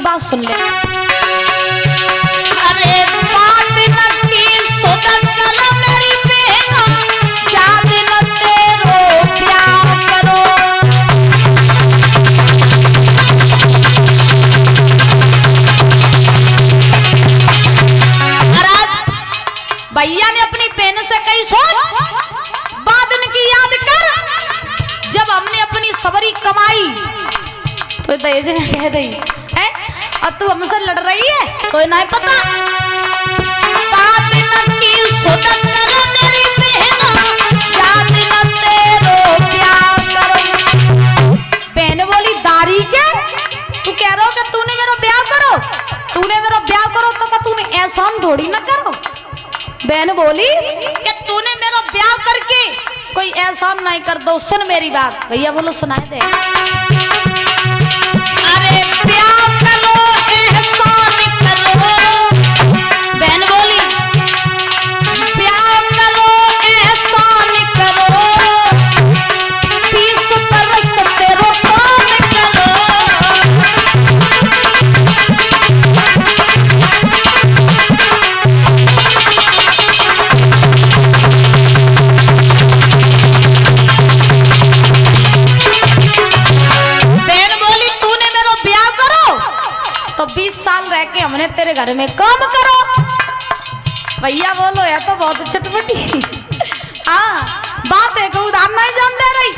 एक बात सुन ले। अरे बात नक्की सुधर कर मेरी बहना, याद न तेरो प्यार करो। महाराज भैया ने अपनी बहन से कही सुन, बाद की याद कर जब हमने अपनी सबरी कमाई तो दहेज में कह दी है और तू हमसे लड़ रही है तो नहीं पता। बात नक्की सुधर कर मेरी बहना, याद न तेरो प्यार करो। बहन बोली दारी के तू कह रहा हो कि तूने मेरा ब्याह करो, तूने मेरा ब्याह करो तो का तूने एहसान थोड़ी ना करो। बहन बोली कि तूने मेरा ब्याह करके कोई एहसान नहीं कर दो। सुन मेरी बात। भैया बोलो सुनाए दे। अरे ब्याह करो एहसान करो। बहन बोली ब्याह करो एहसान करो, 20 बरस तेरो काम करो। तो 20 साल रह के हमने तेरे घर में काम करो। भैया बोलो यह तो बहुत चटपटी। हाँ बात है को उधार नहीं जान दे रही।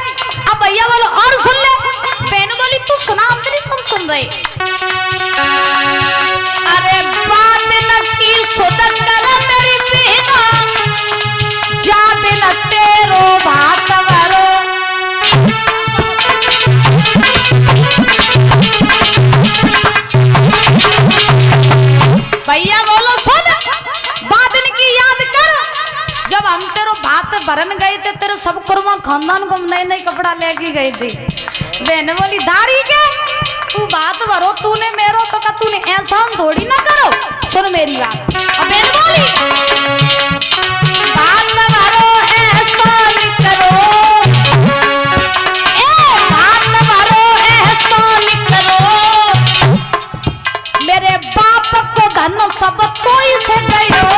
अब भैया बोलो और सुन ले। बहन बोली तू सुना, हम तेरी सब सुन रहे। अरे बात नक्की सुधर कर मेरी बहना, याद न तेरो भात वरो। भैया बोलो सुन, बादन की याद कर जब हम तेरो भात भरन गए थे, तेरे सब कुर्मा खानदान को नए नए कपड़ा लेके गए थे। बहन बोली दारी के तू भात भरो तूने मेरो तो का तूने एहसान थोड़ी ना करो। सुन मेरी बात। अब बहन बोली भात भरो एहसान करो, भात भरो एहसान करो, मेरे बाप को धन सब कोई से गयो।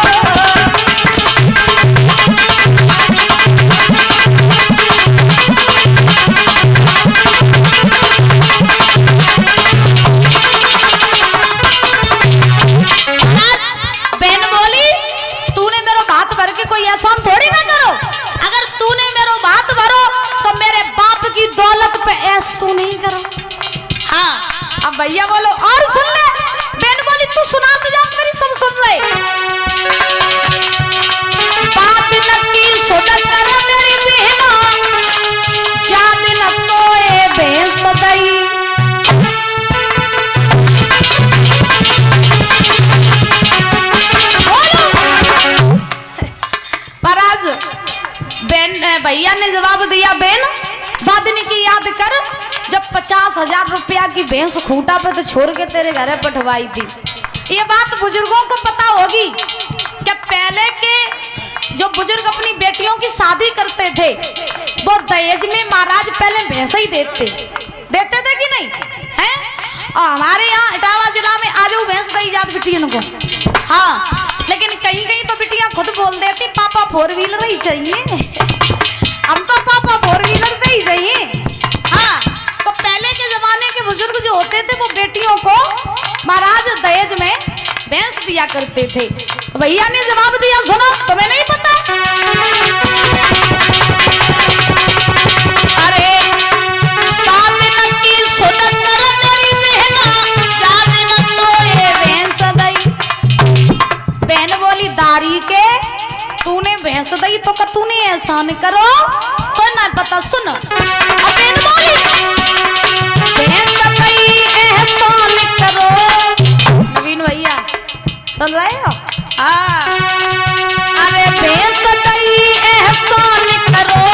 बहन बोली तूने मेरो भात भर के कोई एहसान थोड़ी ना करो। अगर तूने मेरो भात भरो तो मेरे बाप की दौलत पे ऐश तू नहीं करो। हाँ अब भैया बोलो और सुन ले। बहन बोली तू सुना तो जा, तेरी सब सुन रहे। बात नक्की सुधर कर मेरी बहना, याद न तोए भैंस गई। पर आज बहन भैया ने जवाब दिया बहन बादनी की याद कर जब 50,000 रुपया की भैंस खूंटा पे तो छोड़ के तेरे घर पठवाई थी। ये बात बुजुर्गों को पता होगी कि पहले के जो बुजुर्ग अपनी बेटियों की शादी करते थे वो दहेज में महाराज पहले भैंस ही देते थे कि नहीं है। और हमारे यहाँ इटावा जिला में आज वो भैंस दी जाती बिटियों को। हाँ लेकिन कहीं कहीं तो बिटियां खुद बोल देती पापा 4 व्हीलर ही चाहिए, हम तो पापा 4 व्हीलर पे ही चाहिए। हाँ तो पहले के जमाने के बुजुर्ग जो होते थे वो बेटियों को महाराज दहेज में भैंस दिया करते थे। तो भैया ने जवाब दिया सुनो, तुम्हें नहीं पता। अरे बात नक्की सुधर कर मेरी बहना, याद न तोए भैंस दई। बहन बोली दारी के तूने भैंस दई तो का तूने एहसान करो तो ना पता। सुन अब बहन बोली भैंस दई एहसान करो। नवीन भैया सुन रहे हो? हाँ अरे भैंस दई एहसान करो,